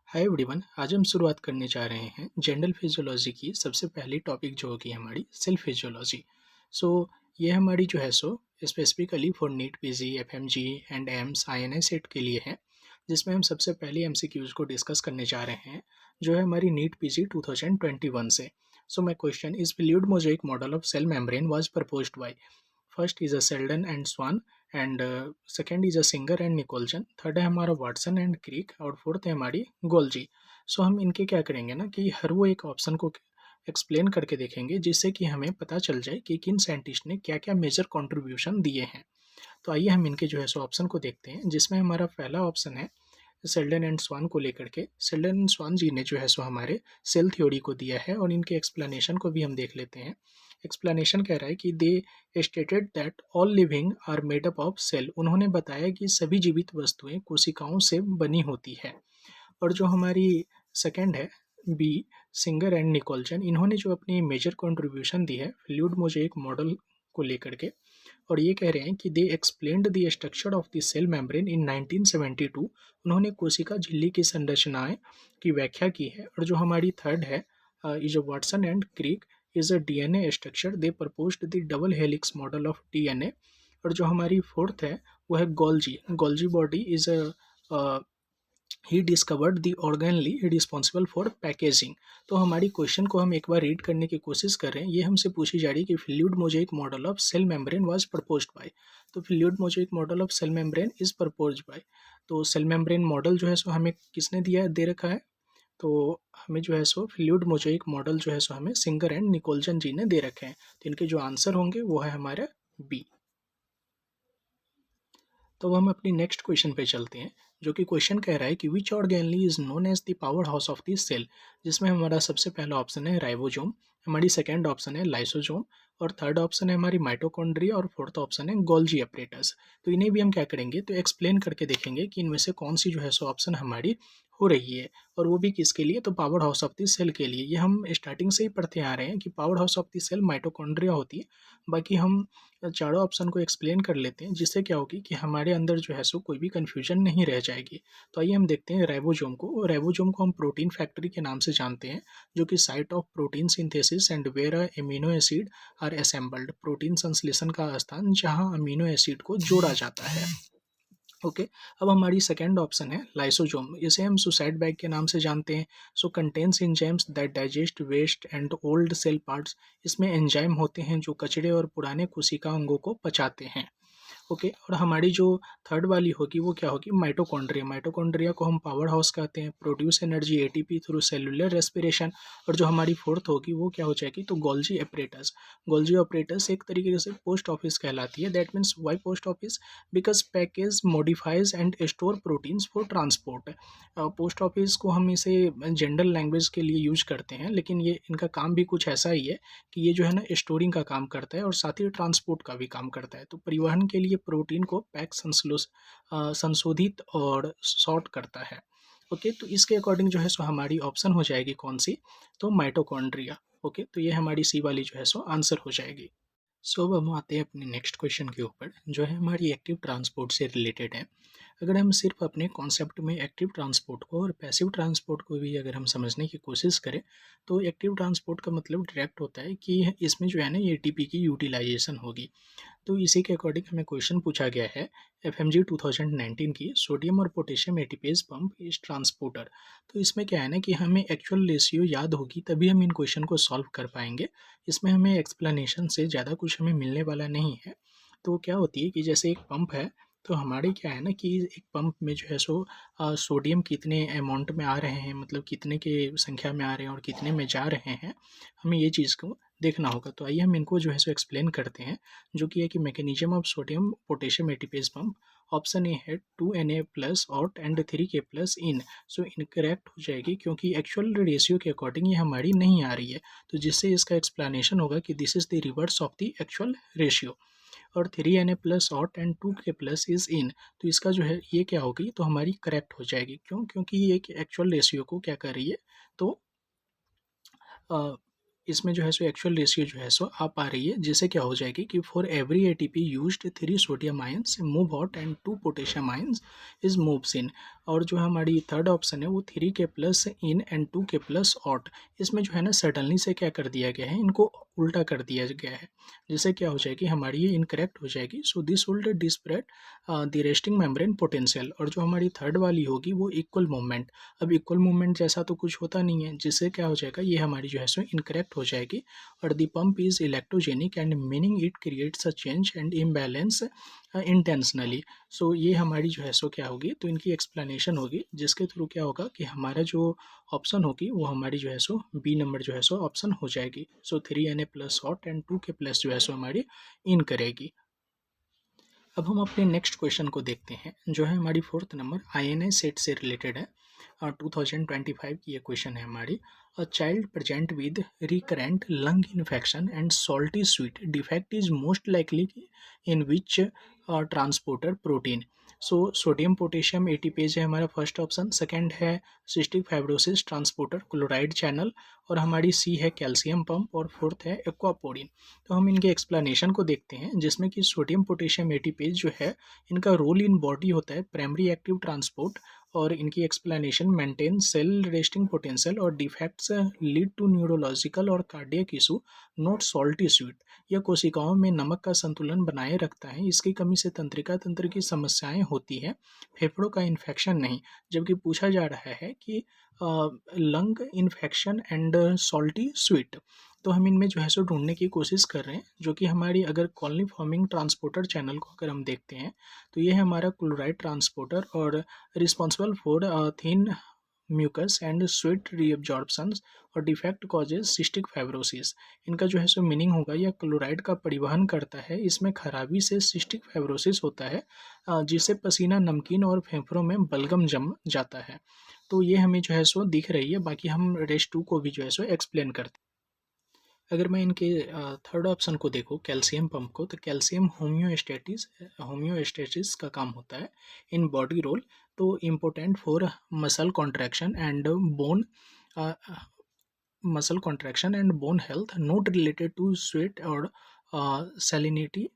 Hi everyone. आज हम शुरुआत करने जा रहे हैं जनरल फिजियोलॉजी की सबसे पहली टॉपिक जो होगी हमारी सेल फिजियोलॉजी। सो ये हमारी जो है so specifically for NEET PG FMG and AIIMS INI CET के लिए है, जिसमें हम सबसे पहले एमसीक्यूज को डिस्कस करने जा रहे हैं जो है हमारी नीट पीजी 2021 से। So my question is fluid mosaic model of cell membrane was proposed by. First is a Schleiden and Schwann and second is a Singer and Nicolson, third है हमारा वाटसन एंड क्रिक और fourth है हमारी Golgi. सो हम इनके क्या करेंगे ना कि हर वो एक ऑप्शन को एक्सप्लेन करके देखेंगे जिससे कि हमें पता चल जाए कि किन साइंटिस्ट ने क्या क्या मेजर कंट्रीब्यूशन दिए हैं। तो आइए हम इनके जो है सो ऑप्शन को देखते हैं, जिसमें हमारा पहला ऑप्शन है सेल्डन एंड स्वान को लेकर के। सेल्डन एंड स्वान जी ने जो है सो हमारे सेल थ्योरी को दिया है और इनके एक्सप्लेनेशन को भी हम देख लेते हैं। एक्सप्लेनेशन कह रहा है कि they stated that all living are made up of cell. उन्होंने बताया कि सभी जीवित वस्तुएं कोशिकाओं से बनी होती है। और जो हमारी सेकंड है बी, सिंगर एंड निकोलसन, इन्होंने जो अपनी मेजर कंट्रीब्यूशन दी है फ्लूइड मोज़ेइक मॉडल को लेकर के, और ये कह रहे हैं कि they explained the structure of the cell membrane in 1972। उन्होंने कोशिका झिल्ली की संरचनाएं की व्याख्या की है। और जो हमारी थर्ड है ये जो Watson and Crick is a DNA structure, they proposed the double helix model of DNA. और जो हमारी फोर्थ है वो है Golgi. Golgi body is a he discovered the organelle responsible for packaging. तो हमारी क्वेश्चन को हम एक बार रीड करने की कोशिश कर रहे हैं। ये हमसे पूछी जा रही है कि fluid mosaic model of cell membrane was proposed by. तो fluid mosaic model of cell membrane is proposed by. तो सेल मेम्ब्रेन मॉडल जो है सो हमें किसने दिया है, दे रखा है। तो हमें जो है सो फ्लूइड मोजाइक मॉडल जो है सो हमें सिंगर एंड निकोलसन जी ने दे रखे हैं। तो इनके जो आंसर होंगे वो है हमारा बी। तो अब हम अपनी नेक्स्ट क्वेश्चन पे चलते हैं, जो कि क्वेश्चन कह रहा है कि which organelle is known as the power house of the cell. जिसमें हमारा सबसे पहला ऑप्शन है राइबोसोम, हमारी सेकंड ऑप्शन है लाइसोसोम, और थर्ड ऑप्शन है हमारी माइटोकॉन्ड्रिया, और फोर्थ ऑप्शन है गोल्जी अपरेटस। तो इन्हें भी हम क्या करेंगे तो एक्सप्लेन करके देखेंगे कि इनमें से कौन सी जो है सो ऑप्शन हमारी हो रही है, और वो भी किसके लिए, तो power house of the cell के लिए। ये हम स्टार्टिंग से ही पढ़ते आ रहे हैं कि power house of the cell mitochondria होती है। बाकी हम चारों ऑप्शन को एक्सप्लेन कर लेते हैं, जिससे क्या होगी कि हमारे अंदर जो है सो कोई भी कन्फ्यूजन नहीं रह जाएगी। तो आइए हम देखते हैं राइबोसोम को। राइबोसोम को हम प्रोटीन फैक्ट्री के नाम से जानते हैं, जो कि site of protein synthesis and where amino acid are assembled. Protein संश्लेषण का स्थान जहां अमीनो एसिड को जोड़ा जाता है। ओके। अब हमारी सेकेंड ऑप्शन है लाइसोसोम। इसे हम सुसाइड बैग के नाम से जानते हैं। So contains enzymes that digest waste and old cell parts. इसमें एंजाइम होते हैं जो कचरे और पुराने कोशिका अंगों को पचाते हैं। ओके। और हमारी जो थर्ड वाली होगी वो क्या होगी, माइटोकॉन्ड्रिया। माइटोकॉन्ड्रिया को हम पावर हाउस कहते हैं, produce energy ATP through cellular respiration. और जो हमारी फोर्थ होगी वो क्या हो जाएगी, तो गोल्जी ऑपरेटस। गोल्जी ऑपरेटस एक तरीके से पोस्ट ऑफिस कहलाती है। That means why post office, because package modifies and store proteins for transport. Post office को हम इसे जनरल लैंग्वेज के लिए यूज करते हैं, लेकिन ये इनका काम भी कुछ ऐसा ही है कि ये जो है ना स्टोरिंग का काम करता है और साथ ही ट्रांसपोर्ट का भी काम करता है। तो परिवहन के लिए प्रोटीन को पैक संशोधित और सॉर्ट करता है। ओके। तो इसके अकॉर्डिंग जो है सो हमारी ऑप्शन हो जाएगी कौन सी, तो माइटोकॉन्ड्रिया। ओके। तो ये हमारी सी वाली जो है सो आंसर हो जाएगी। सो अब हम आते हैं अपने नेक्स्ट क्वेश्चन के ऊपर, जो है हमारी एक्टिव ट्रांसपोर्ट से रिलेटेड है। अगर हम सिर्फ अपने कॉन्सेप्ट में एक्टिव ट्रांसपोर्ट को और पैसिव ट्रांसपोर्ट को भी अगर हम समझने की कोशिश करें, तो एक्टिव ट्रांसपोर्ट का मतलब डायरेक्ट होता है कि इसमें जो है ना एटीपी की यूटिलाइजेशन होगी। तो इसी के अकॉर्डिंग हमें क्वेश्चन पूछा गया है एफएमजी 2019 की, सोडियम और potassium ATPase pump is transporter. तो इसमें क्या है ना कि हमें एक्चुअल रेशियो याद होगी तभी हम इन क्वेश्चन को सॉल्व कर पाएंगे। इसमें हमें एक्सप्लेनेशन से ज़्यादा कुछ हमें मिलने वाला नहीं है। तो क्या होती है कि जैसे एक पंप है, तो हमारे क्या है ना कि एक पंप में जो है सो सोडियम कितने अमाउंट में आ रहे हैं, मतलब कितने के संख्या में आ रहे हैं और कितने में जा रहे हैं, हमें ये चीज़ को देखना होगा। तो आइए हम इनको जो है सो एक्सप्लेन करते हैं, जो कि है कि mechanism of sodium potassium ATPase pump. Option A है 2Na plus out and 3K plus in. So incorrect हो जाएगी, क्योंकि एक्चुअल रेशियो के अकॉर्डिंग ये हमारी नहीं आ रही है। तो जिससे इसका एक्सप्लेनेशन होगा कि this is the reverse of the actual ratio. और 3Na plus out and 2K plus is in. तो इसका जो है ये क्या होगी, तो हमारी करेक्ट हो जाएगी। क्यों, क्योंकि ये एक एक्चुअल रेशियो को क्या कर रही है, तो इसमें जो है सो एक्चुअल रेशियो जो है सो आ पा रही है, जिससे क्या हो जाएगी कि for every ATP used 3 sodium ions move out and 2 potassium ions is moves in. और जो हमारी थर्ड ऑप्शन है वो 3 के प्लस इन एंड 2 के प्लस ऑट, इसमें जो है ना सडनली से क्या कर दिया गया है, इनको उल्टा कर दिया गया है, जिससे क्या हो जाएगी हमारी ये इनकरेक्ट हो जाएगी। So this will disrupt the resting membrane potential. और जो हमारी थर्ड वाली होगी वो इक्वल मूवमेंट। अब इक्वल मूवमेंट जैसा तो कुछ होता नहीं है, जिससे क्या हो जाएगा ये हमारी जो है सो इनकरेक्ट हो जाएगी। और the pump is electrogenic and meaning it creates a change and imbalance intentionally. So ये हमारी जो है सो क्या होगी, तो इनकी एक्सप्लेनेशन होगी, जिसके थ्रू क्या होगा कि हमारा जो ऑप्शन होगी वो हमारी जो है सो बी नंबर जो है सो ऑप्शन हो जाएगी। सो 3 Na प्लस हॉट एंड 2 के प्लस जो है सो हमारी इन करेगी। अब हम अपने नेक्स्ट क्वेश्चन को देखते हैं, जो है हमारी फोर्थ नंबर INA सेट से रिलेटेड है। 2025 की ये क्वेश्चन है हमारी। A child present with recurrent lung infection and salty sweet defect is most likely in which transporter protein. So sodium potassium ATPase है हमारा फर्स्ट ऑप्शन, सेकंड है cystic fibrosis transporter chloride channel, और हमारी सी है calcium pump, और fourth है aquaporin. तो हम इनके एक्सप्लेनेशन को देखते हैं, जिसमें कि सोडियम पोटेशियम एटीपेज जो है इनका रोल इन बॉडी होता है प्राइमरी एक्टिव ट्रांसपोर्ट, और इनकी explanation maintain cell resting potential और डिफेक्ट्स लीड टू न्यूरोलॉजिकल और cardiac issue not salty sweat. यह कोशिकाओं में नमक का संतुलन बनाए रखता है, इसकी कमी से तंत्रिका तंत्र की समस्याएं होती हैं, फेफड़ों का इन्फेक्शन नहीं। जबकि पूछा जा रहा है कि lung infection and salty sweet, तो हम इनमें जो है सो ढूंढने की कोशिश कर रहे हैं, जो कि हमारी अगर कॉलोनी फॉर्मिंग ट्रांसपोर्टर चैनल को अगर हम देखते हैं, तो ये है हमारा क्लोराइड ट्रांसपोर्टर और responsible for thin mucus and sweat reabsorption, और डिफेक्ट कॉजेज सिस्टिक फाइब्रोसिस। इनका जो है सो मीनिंग होगा, यह क्लोराइड का परिवहन करता है, इसमें खराबी से सिस्टिक फाइब्रोसिस होता है, जिससे पसीना नमकीन और फेफड़ों में बलगम जम जाता है। तो ये हमें जो है सो दिख रही है, बाकी हम रेस्ट टू को भी जो है सो एक्सप्लेन करते हैं। अगर मैं इनके थर्ड ऑप्शन को देखूँ कैल्शियम पंप को, तो कैल्शियम होम्योस्टेसिस का काम होता है इन बॉडी रोल, तो important for muscle contraction and bone muscle contraction and bone health, not related to sweat और सैलिनिटी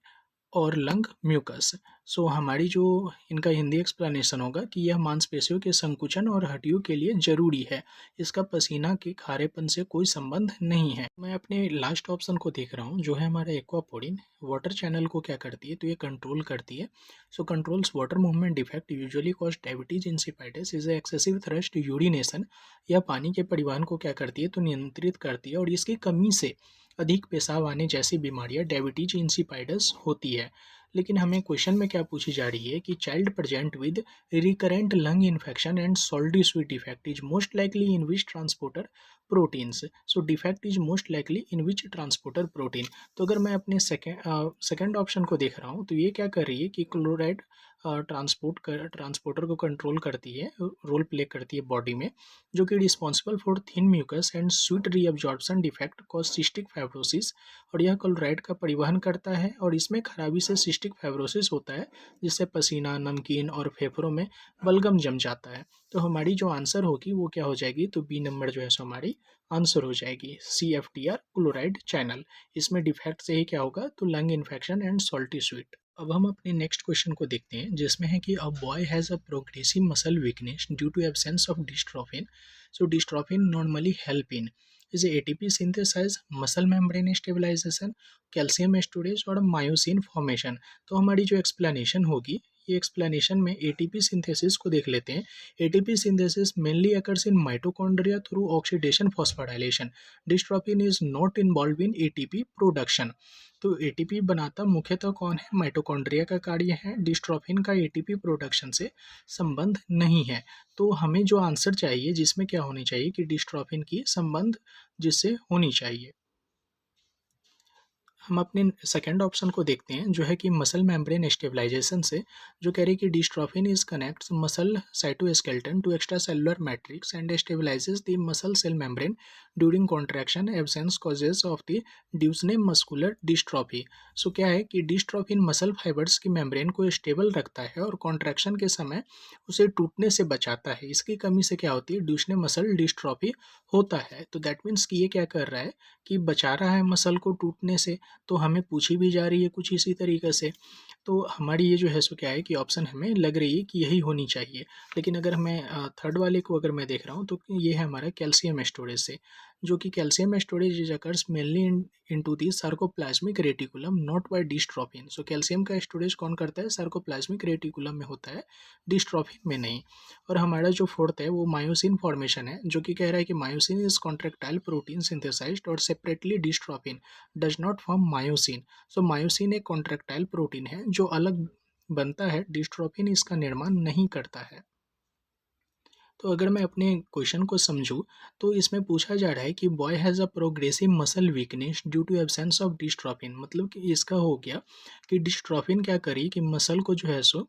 और लंग म्यूकस। सो हमारी जो इनका हिंदी एक्सप्लेनेशन होगा कि यह मांसपेशियों के संकुचन और हड्डियों के लिए जरूरी है, इसका पसीना के खारेपन से कोई संबंध नहीं है। मैं अपने लास्ट ऑप्शन को देख रहा हूँ, जो है हमारा एक्वापोरिन। वाटर चैनल को क्या करती है, तो ये कंट्रोल करती है। So controls water movement defect usually cause diabetes insipidus is excessive thirst urination. यह पानी के परिवहन को क्या करती है, तो नियंत्रित करती है, और इसकी कमी से अधिक पेशाब आने जैसी बीमारियां डायबिटीज इंसिपिडस होती है। लेकिन हमें क्वेश्चन में क्या पूछी जा रही है कि child present with recurrent lung infection and salty sweet defect is most likely in which transporter proteins. So defect is most likely in which transporter protein. तो अगर मैं अपने सेकेंड ऑप्शन को देख रहा हूँ, तो ये क्या कर रही है कि क्लोराइड ट्रांसपोर्टर को कंट्रोल करती है, रोल प्ले करती है बॉडी में, जो कि responsible for thin mucus and sweat reabsorption defect cause cystic fibrosis. और यह क्लोराइड का परिवहन करता है, और इसमें खराबी से सिस्टिक फाइब्रोसिस होता है, जिससे पसीना नमकीन और फेफड़ों में बलगम जम जाता है। तो हमारी जो आंसर होगी वो क्या हो जाएगी, तो बी नंबर जो है सो हमारी आंसर हो जाएगी, CFTR क्लोराइड चैनल। इसमें डिफेक्ट से ही क्या होगा, तो lung infection and salty sweet. अब हम अपने नेक्स्ट क्वेश्चन को देखते हैं, जिसमें है कि a boy has a progressive muscle weakness due to absence of dystrophin. So dystrophin normally help in is ATP synthesize, muscle membrane stabilization, calcium storage और मायोसिन फॉर्मेशन। तो हमारी जो एक्सप्लेनेशन होगी, ये एक्सप्लेनेशन में ATP सिंथेसिस को देख लेते हैं। ATP synthesis mainly occurs in mitochondria through oxidation phosphorylation. Dystrophin is not involve in ATP production. तो ATP बनाता मुख्यतः कौन है, माइटोकॉन्ड्रिया का कार्य है, डिस्ट्रोफिन का ATP प्रोडक्शन से संबंध नहीं है। तो हमें जो आंसर चाहिए, जिसमें क्या होनी चाहिए कि डिस्ट्रोफिन की संबंध जिससे होनी चाहिए। हम अपने सेकंड ऑप्शन को देखते हैं, जो है कि मसल मेम्ब्रेन स्टेबलाइजेशन से, जो कह रही है कि dystrophin is connects muscle cytoskeleton to extra cellular matrix and stabilises the muscle cell membrane during contraction absence causes of the Duchenne muscular dystrophy. So क्या है कि डिस्ट्रोफिन मसल फाइबर्स की मेम्ब्रेन को स्टेबल रखता है और कॉन्ट्रैक्शन के समय उसे टूटने से बचाता है। इसकी कमी से क्या होती है, ड्यूसने मसल डिस्ट्रॉफी होता है। तो दैट मीन्स कि ये क्या कर रहा है कि बचा रहा है मसल को टूटने से, तो हमें पूछी भी जा रही है कुछ इसी तरीके से। तो हमारी ये जो है सो क्या है कि ऑप्शन हमें लग रही है कि यही होनी चाहिए। लेकिन अगर मैं थर्ड वाले को अगर मैं देख रहा हूँ तो ये है हमारा कैल्शियम स्टोरेज से, जो कि calcium storage is occurs mainly into the sarcoplasmic reticulum not by dystrophin. So calcium का स्टोरेज कौन करता है? सार्कोप्लाज्मिक रेटिकुलम में होता है, डिस्ट्रोफिन में नहीं। और हमारा जो फोर्थ है वो मायोसिन फॉर्मेशन है, जो कि कह रहा है कि myosin is contractile protein synthesised और separately dystrophin does not form myosin. So myosin एक कॉन्ट्रेक्टाइल प्रोटीन है जो अलग बनता है, डिस्ट्रोफिन इसका निर्माण नहीं करता है। तो अगर मैं अपने क्वेश्चन को समझूँ तो इसमें पूछा जा रहा है कि boy has a progressive muscle weakness due to absence of dystrophin. मतलब कि इसका हो गया कि डिस्ट्रोफिन क्या करी कि मसल को जो है सो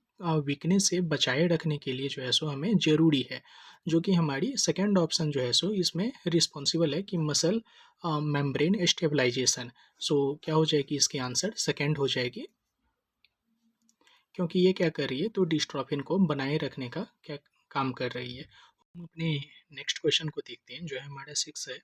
वीकनेस से बचाए रखने के लिए जो है सो हमें ज़रूरी है, जो कि हमारी सेकेंड ऑप्शन जो है सो इसमें रिस्पॉन्सिबल है कि मसल मेम्ब्रेन स्टेबलाइजेशन। सो क्या हो जाएगी इसकी आंसर? सेकेंड हो जाएगी, क्योंकि ये क्या कर रही है तो डिस्ट्रोफिन को बनाए रखने का क्या काम कर रही है। हम अपने नेक्स्ट क्वेश्चन को देखते हैं जो है हमारा सिक्स है,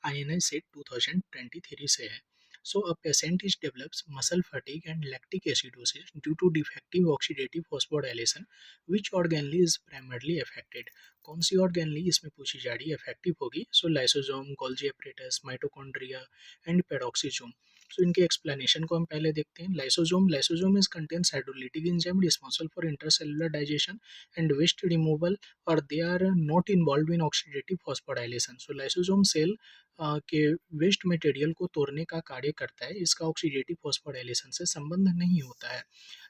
INI सेट 2023 से है। So a patient is develops muscle fatigue and lactic acidosis due to defective oxidative phosphorylation, which organelle is primarily affected. कौन सी ऑर्गेनली इसमें पूछी जा रही है अफेक्टिव होगी? So lysosome, Golgi apparatus, mitochondria and peroxisome. So इनके एक्सप्लेनेशन को हम पहले देखते हैं। Lysosome is contains hydrolytic enzyme responsible for intercellular digestion and waste removal, और they are not involved in oxidative phosphorylation। So lysosome cell के waste material को तोड़ने का कार्य करता है, इसका ऑक्सीडेटिव फॉस्फोराइलेशन से संबंध नहीं होता है।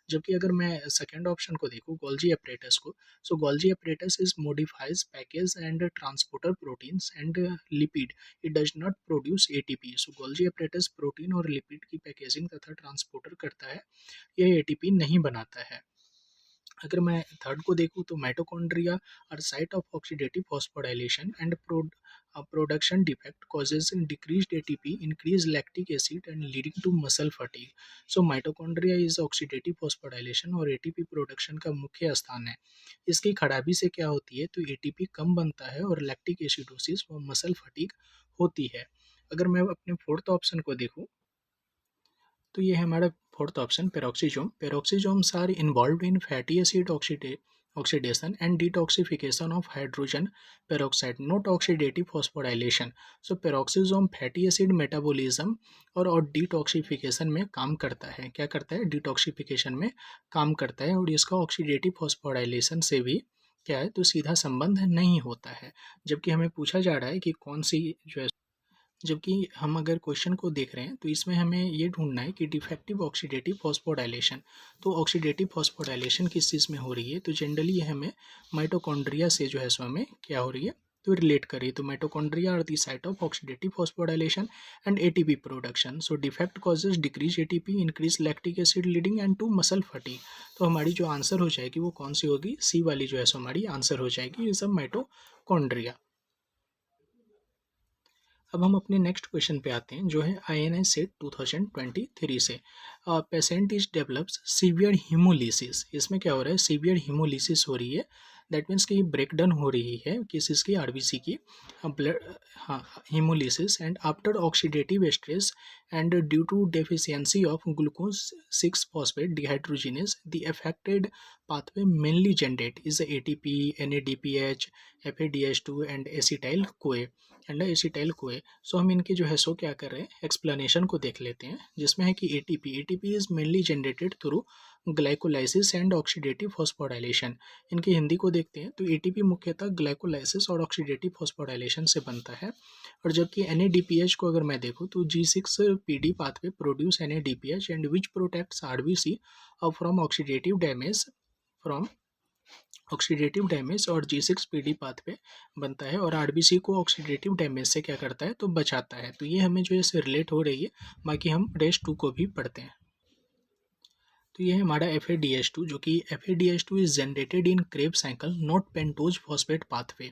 जबकि अगर मैं सेकेंड ऑप्शन को देखूँ गोल्जी अपरेटस को, so Golgi apparatus is modifies package and transporter proteins and lipid, it does not produce ATP. So Golgi apparatus protein और लिपिड की पैकेजिंग तथा ट्रांसपोर्टर करता है, यह एटीपी नहीं बनाता है। अगर मैं थर्ड को देखूँ तो mitochondria are site of oxidative phosphorylation and production defect causes decreased ATP, increased lactic acid and leading to muscle fatigue। So mitochondria is oxidative phosphorylation और एटीपी प्रोडक्शन का मुख्य स्थान है। इसकी खराबी से क्या होती है तो एटीपी कम बनता है और लैक्टिक एसिडोसिस व मसल फटीग होती है। अगर मैं अपने फोर्थ ऑप्शन को देखूँ तो ये है हमारा fourth option peroxisome. Peroxisomes are involve in fatty acid oxidation and detoxification of hydrogen peroxide, not oxidative phosphorylation. So peroxisome fatty acid metabolism और डिटॉक्सिफिकेशन में काम करता है। क्या करता है? डिटॉक्सिफिकेशन में काम करता है, और इसका ऑक्सीडेटिव फॉस्फोराइलेशन से भी क्या है तो सीधा संबंध नहीं होता है। जबकि हमें पूछा जा रहा है कि कौन सी जो है, जबकि हम अगर क्वेश्चन को देख रहे हैं तो इसमें हमें ये ढूंढना है कि डिफेक्टिव ऑक्सीडेटिव फॉस्फोडाइलेशन, तो ऑक्सीडेटिव फॉस्फोडाइलेशन किस चीज़ में हो रही है तो जनरली ये हमें माइटोकॉन्ड्रिया से जो है सो हमें क्या हो रही है तो रिलेट कर रही है। तो mitochondria are the site of oxidative phosphorylation and ATP production. So defect causes decrease ATP, increase lactic acid leading and to muscle fatigue. तो हमारी जो आंसर हो जाएगी वो कौन सी होगी? सी वाली जो है सो हमारी आंसर हो जाएगी, ये सब माइटोकॉन्ड्रिया। अब हम अपने नेक्स्ट क्वेश्चन पे आते हैं जो है INI सेट 2023 से। Patient is develops severe haemolysis. इसमें क्या हो रहा है? सीवियर हीमोलिसिस हो रही है, दैट मीन्स कि ब्रेक डाउन हो रही है किस इसकी आरबीसी की ब्लड, हाँ, haemolysis and after oxidative stress and due to deficiency of glucose 6 phosphate dehydrogenase the affected pathway mainly generate is the ATP, NADPH, FADH2 and acetyl-CoA and acetyl-CoA। सो हम इनके जो है सो क्या कर रहे हैं एक्सप्लेनेशन को देख लेते हैं, जिसमें है कि ATP is mainly generated through glycolysis and oxidative phosphorylation. इनकी हिंदी को देखते हैं तो ATP मुख्यतः ग्लाइकोलाइसिस और ऑक्सीडेटिव फॉस्फोराइलेशन से बनता है। और जबकि NADPH को अगर मैं देखूँ तो G6PD pathway produce NADPH and which protects RBC from oxidative damage और G6PD पाथवे बनता है, और आरबीसी को ऑक्सीडेटिव डैमेज से क्या करता है तो बचाता है। तो ये हमें जो है इससे रिलेट हो रही है। बाकी हम रेस्ट 2 को भी पढ़ते हैं। तो ये है हमारा FADH2, जो कि FADH2 is generated in Krebs cycle not pentose phosphate pathway.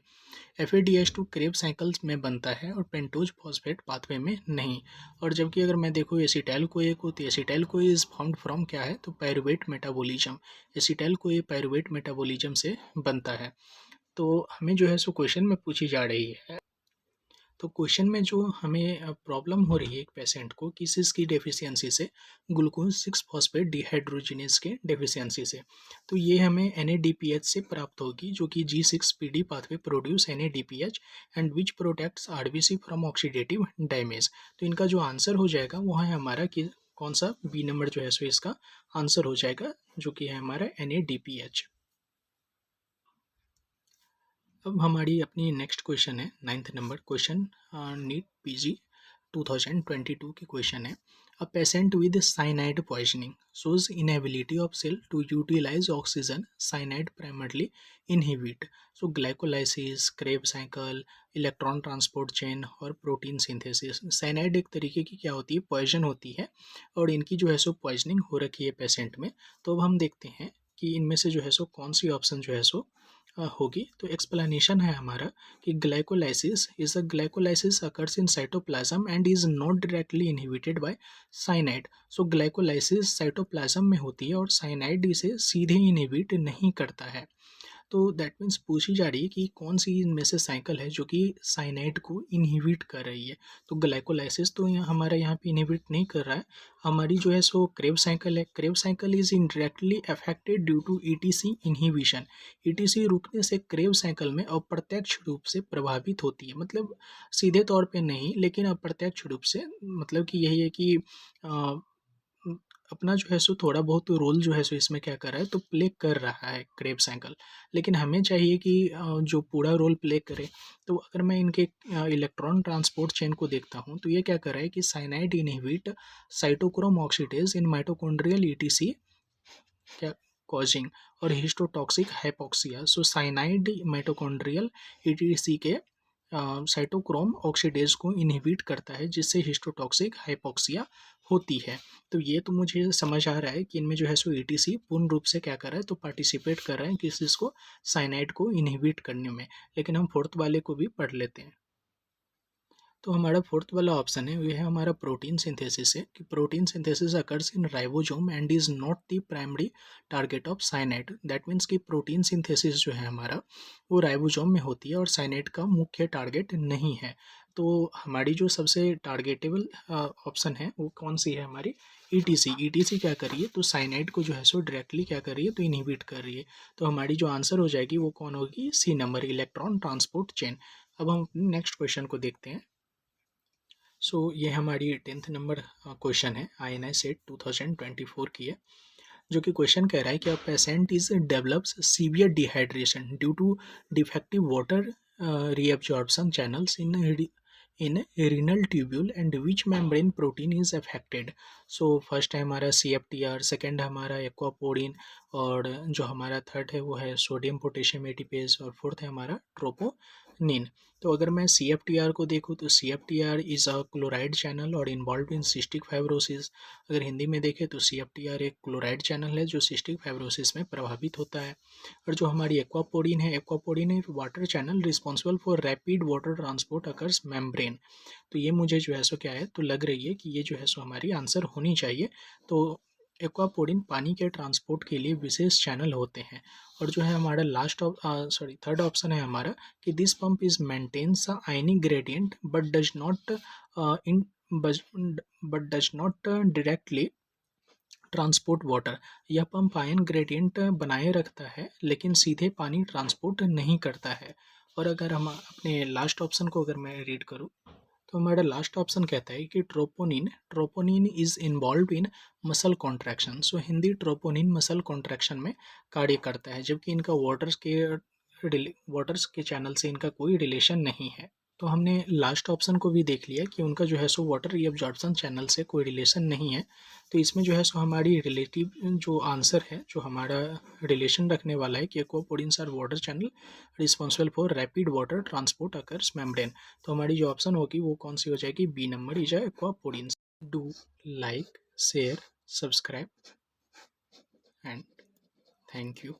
FADH2 Krebs cycles में बनता है और पेंटोज फॉस्फेट पाथवे में नहीं। और जबकि अगर मैं देखूँ एसिटाइल कोए को, तो acetyl CoA is found from क्या है तो pyruvate metabolism. Acetyl CoA pyruvate metabolism से बनता है। तो हमें जो है सो क्वेश्चन में पूछी जा रही है तो क्वेश्चन में जो हमें प्रॉब्लम हो रही है एक पेशेंट को किस चीज़ की डेफिशिएंसी से, ग्लूकोज 6 फॉस्फेट डिहाइड्रोजिनेज के डेफिशिएंसी से। तो ये हमें NADPH से प्राप्त होगी, जो कि G6PD pathway produce NADPH and which protects RBC from oxidative damage. तो इनका जो आंसर हो जाएगा वो है हमारा कि कौन सा, बी नंबर जो है सो इसका आंसर हो जाएगा, जो कि है हमारा NADPH। अब हमारी अपनी नेक्स्ट क्वेश्चन है 9th number question, NEET PG 2022 की क्वेश्चन है। A patient with cyanide poisoning shows inability of cell to utilize oxygen, cyanide primarily inhibit so glycolysis, Krebs cycle, electron transport chain और protein synthesis. Cyanide एक तरीके की क्या होती है, poison होती है, और इनकी जो है सो पॉइजनिंग हो रखी है पेशेंट में। तो अब हम देखते हैं कि इनमें से जो है सो कौन सी ऑप्शन जो है सो होगी। तो एक्सप्लेनेशन है हमारा कि glycolysis is a glycolysis occurs in cytoplasm and is not directly inhibited by cyanide. So glycolysis cytoplasm में होती है और साइनाइड इसे सीधे इनहिबिट नहीं करता है। तो दैट मीन्स पूछी जा रही है कि कौन सी इनमें से साइकिल है जो कि साइनाइड को इनहिबिट कर रही है। तो ग्लाइकोलाइसिस तो हमारा यहाँ पे इनहिबिट नहीं कर रहा है। हमारी जो है सो क्रेब साइकिल है, Krebs cycle is indirectly affected due to ETC inhibition. ETC रुकने से क्रेब साइकिल में अप्रत्यक्ष रूप से प्रभावित होती है, मतलब सीधे तौर पे नहीं लेकिन अप्रत्यक्ष रूप से। मतलब कि यही है कि उम, अपना जो है सो थोड़ा बहुत रोल जो है सो इसमें क्या कर रहा है, तो प्ले कर रहा है क्रेब साइकिल। लेकिन हमें चाहिए कि जो पूरा रोल प्ले करे। तो अगर मैं इनके इलेक्ट्रॉन ट्रांसपोर्ट चेन को देखता हूँ तो ये क्या कर रहा है कि साइनाइड इनहिबिट साइटोक्रोम ऑक्सीडेज इन माइटोकॉन्ड्रियल ETC क्या कॉजिंग और हिस्टोटॉक्सिक हाइपोक्सिया। सो साइनाइड माइटोकॉन्ड्रियल ETC के साइटोक्रोम ऑक्सीडेज को इनहिबिट करता है, जिससे हिस्टोटॉक्सिक हाइपोक्सिया होती है। तो ये तो मुझे समझ आ रहा है कि इनमें जो है सो ETC पूर्ण रूप से क्या कर रहा है, तो पार्टिसिपेट कर रहा है किस चीज़ को, साइनाइड को इनहिबिट करने में। लेकिन हम फोर्थ वाले को भी पढ़ लेते हैं। तो हमारा फोर्थ वाला ऑप्शन है, ये है हमारा प्रोटीन सिंथेसिस है, कि protein synthesis occurs in ribosome and is not the primary target of cyanide. That means कि प्रोटीन सिंथेसिस जो है हमारा वो राइबोसोम में होती है और साइनाइड का मुख्य टारगेट नहीं है। तो हमारी जो सबसे टारगेटेबल ऑप्शन है वो कौन सी है हमारी, ETC। ETC क्या कर रही है, तो साइनाइड को जो है सो डायरेक्टली क्या कर रही है, तो इनहिबिट कर रही है। तो हमारी जो आंसर हो जाएगी वो कौन होगी, C number, electron transport chain. अब हम नेक्स्ट क्वेश्चन को देखते हैं। सो ये हमारी 10th नंबर क्वेश्चन है, INI सेट 2024 की है, जो कि क्वेश्चन कह रहा है कि a patient is develops severe dehydration due to defective water reabsorption channels in renal tubule and which membrane protein is affected. So first है हमारा CFTR, सेकेंड है हमारा एक्वापोरिन, और जो हमारा थर्ड है वो है सोडियम पोटेशियम एटीपेज, और फोर्थ है हमारा ट्रोपोनिन। तो अगर मैं CFTR को देखूँ तो CFTR is a chloride channel और इन्वॉल्व इन सिस्टिक फाइब्रोसिस। अगर हिंदी में देखें तो CFTR एक क्लोराइड चैनल है जो सिस्टिक फाइब्रोसिस में प्रभावित होता है। और जो हमारी एक्वापोरिन है, एक्वापोरिन एक water channel responsible for rapid water transport across membrane. तो ये मुझे जो है सो क्या है, तो लग रही है कि ये जो है सो हमारी आंसर होनी चाहिए। तो एक्वापोरिन पानी के ट्रांसपोर्ट के लिए विशेष चैनल होते हैं। और जो है हमारा थर्ड ऑप्शन है हमारा कि this pump is maintains a ionic gradient but in does not directly transport water. यह पंप आयन ग्रेडियंट बनाए रखता है लेकिन सीधे पानी ट्रांसपोर्ट नहीं करता है। और अगर हम अपने लास्ट ऑप्शन को अगर मैं रीड करूँ तो हमारा लास्ट ऑप्शन कहता है कि troponin troponin is involve in muscle contraction. So Hindi troponin muscle contraction में कार्य करता है, जबकि इनका वाटर्स के चैनल से इनका कोई रिलेशन नहीं है। तो हमने लास्ट ऑप्शन को भी देख लिया कि उनका जो है सो वाटर रीअब्जॉर्प्शन चैनल से कोई रिलेशन नहीं है। तो इसमें जो है सो हमारी रिलेटिव जो आंसर है, जो हमारा रिलेशन रखने वाला है कि aquaporins are water channel responsible for rapid water transport across membrane. तो हमारी जो ऑप्शन होगी वो कौन सी हो जाएगी, B number is aquaporins. Do like, share, subscribe and thank you.